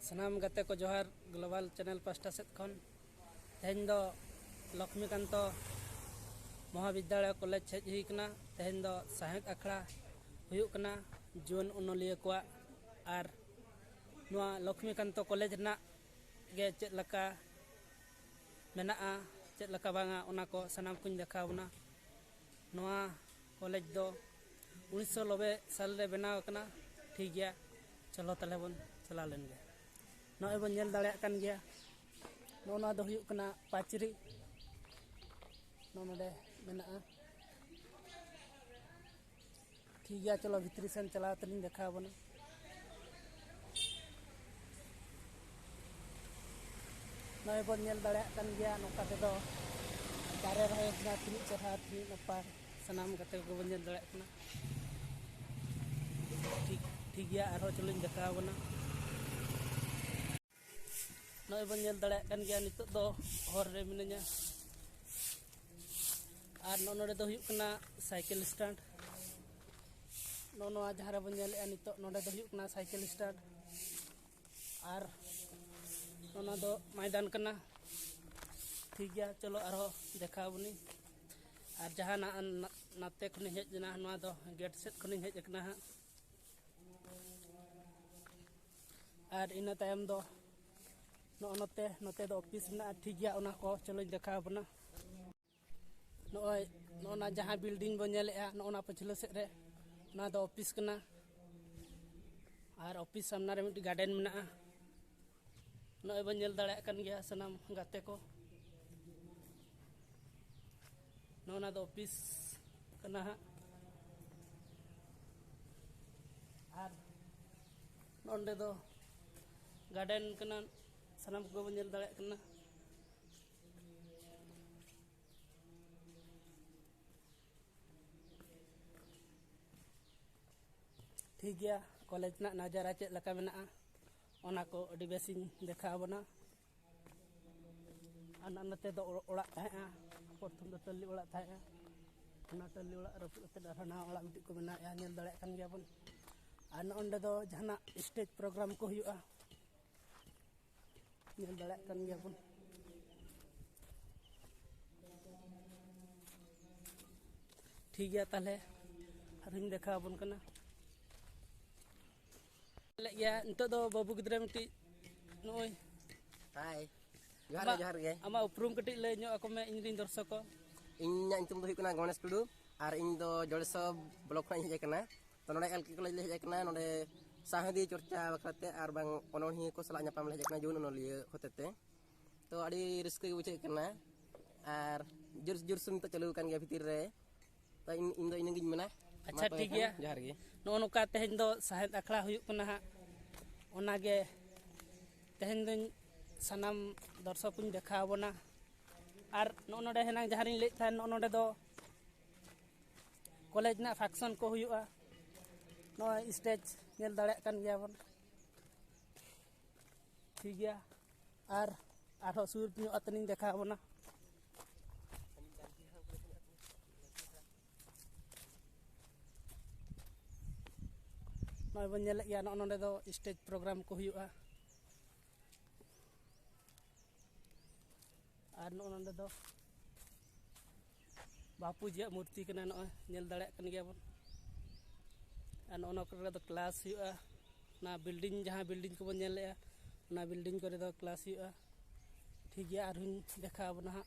सानाम गाते को जोहार ग्लोबल चैनल पास्टा सेट खन तेहन दो लक्ष्मीकांत महाविद्यालय कॉलेज हेज हुई कना तेहन दो साहित्य अखड़ा हुयुक कना जुआन अनोलिया को आर नुआ लक्ष्मीकांत कॉलेज ना गे चेद लका मेनाआ चेद लका बांगा ओना को सानाम कुछ देखावना नुआ कॉलेज दो 1990 साल रे बनाव कना ठीक गया चलो तले बन चला लेन गया नॉय बन नेल दाड़े कान गया नोना दो हुयुक कना पाचरी नोनडे मेनाआ ठीक गया चलो भितरी सेन चला तलिन देखावना नॉय बन नेल दाड़े कान गया नोका ते दो दारे रहे ना तिनी चढ़ा तिनी नपाय सानाम गाते को बन नेल दाड़े कना ठीक गया आरो चलिन देखावना नॉय बन नेल दाड़े कान गया नितो दो हर रे मिनया आर नोनडे दो हुयुक कना साइकिल स्टैंड नोनवा जहां रे बन नेल नितो नोडे दो हुयुक कना साइकिल स्टैंड आर नोना दो मैदान कना ठीक गया चलो आरो देखावनी आर जहां नाते खनि हेज ना नोआ दो गेट सेट खनि हेज कना हा आर इना तायम दो नोते दो ऑफिस ना ठीक गया ओना को चलो देखावना नोना जहां बिल्डिंग बन नेलेआ नोना पछले सेट रे ना दो ऑफिस कना आर ऑफिस सामना रे मिट गार्डन मेना नोय बन नेल दाड़े कान गया सनाम गाते को नोना दो ऑफिस कना हा आर नोंडे दो गार्डन कना सानाम को बन नेल दाड़े कना ठीक गया कॉलेज ना नजारा चेद लका मेना ओना को अडी बेसिन देखावना आना नते दो ओड़ा थाया प्रथम दो टल्ली ओड़ा थाया ओना टल्ली ओड़ा रपुते दारना ओड़ा मिटी को मेना या नेल दाड़े कान गया बन आन ओंडे दो जहाना स्टेज प्रोग्राम को हुयुआ नेल दाड़े कान गया बन ठीक गया ताले हरिन देखाबन कना या नितो दो बाबू गिद्रा मिटी नोय हाय जोहार गे आमा उपरुम कटी ले ᱧᱚᱜ ako me ᱤᱧ ᱨᱤᱧ दर्शको ᱤᱧ ᱧᱩᱛᱩᱢ ᱫᱚ ᱦᱩᱭᱩᱜ ᱠᱟᱱᱟ ᱜᱚणेश ᱴᱩᱰᱩ ᱟᱨ ᱤᱧ ᱫᱚ ᱡᱚᱲᱮᱥᱚ ᱵᱞᱚᱠ ᱠᱷᱚᱱ ᱦᱮᱡ ᱟᱠᱟᱱᱟ ᱛᱚ ᱱᱚᱰᱮ ᱮᱞᱠᱮ ᱠᱚᱞᱮᱡᱽ ᱞᱮ ᱦᱮᱡ ᱟᱠᱟᱱᱟ ᱱᱚᱰᱮ ᱥᱟᱶᱦᱮᱫᱤ ᱪᱚᱨᱪᱟ ᱵᱟᱠᱷᱨᱟᱛᱮ ᱟᱨ ᱵᱟᱝ ᱚᱱᱚᱬᱦᱤᱭᱟᱹ ᱠᱚ ᱥᱟᱞᱟᱜ ᱧᱟᱯᱟᱢ ᱞᱮ ᱦᱮᱡ ᱟᱠᱟᱱᱟ ᱡᱩᱣᱟᱹᱱ ᱚᱱᱚᱞᱤᱭᱟᱹ ᱦᱚᱛᱮᱛᱮ ᱛᱚ ᱟᱹᱰᱤ ᱨᱟᱹᱥᱠᱟᱹ ᱜᱮ ᱵᱩᱡᱷᱟᱹᱜ ᱠᱟᱱᱟ ᱟᱨ ᱡᱳᱨ ᱥᱩᱨ ᱱᱤᱛᱚᱜ ᱪᱟᱹᱞᱩ ᱟᱠᱟᱱ ᱜᱮᱭᱟ ᱵᱷᱤᱛᱤᱨ ᱨᱮ ᱛᱚ ᱤᱧ ᱫᱚ ᱤᱱᱟᱹᱜᱤᱧ ᱢᱮᱱᱟ अच्छा ठीक गया जोहार गे नो नोका तेहन दो साहित्य अखड़ा हुयुक कना हा ओनागे तेहन दिन सानाम दर्शक कुछ देखावना और नोडे हेना जहां ले था नोडे दो कॉलेज ना फंक्शन को हुयुआ नो स्टेज नेल दाड़े कान गया बन ठीक गया और आरो सुर न्यू अतनी देखावना नॉय बन नेल गया नोडे दो स्टेज प्रोग्राम को हुयुआ और नोडे दो बापू जी मूर्ति कना नॉय नेल दाड़े कान गया बन और नोना करे दो क्लास हुयुआ ना बिल्डिंग जहां बिल्डिंग को बन नेल ना बिल्डिंग करे दो क्लास हुयुआ ठीक गया और देखा बना हा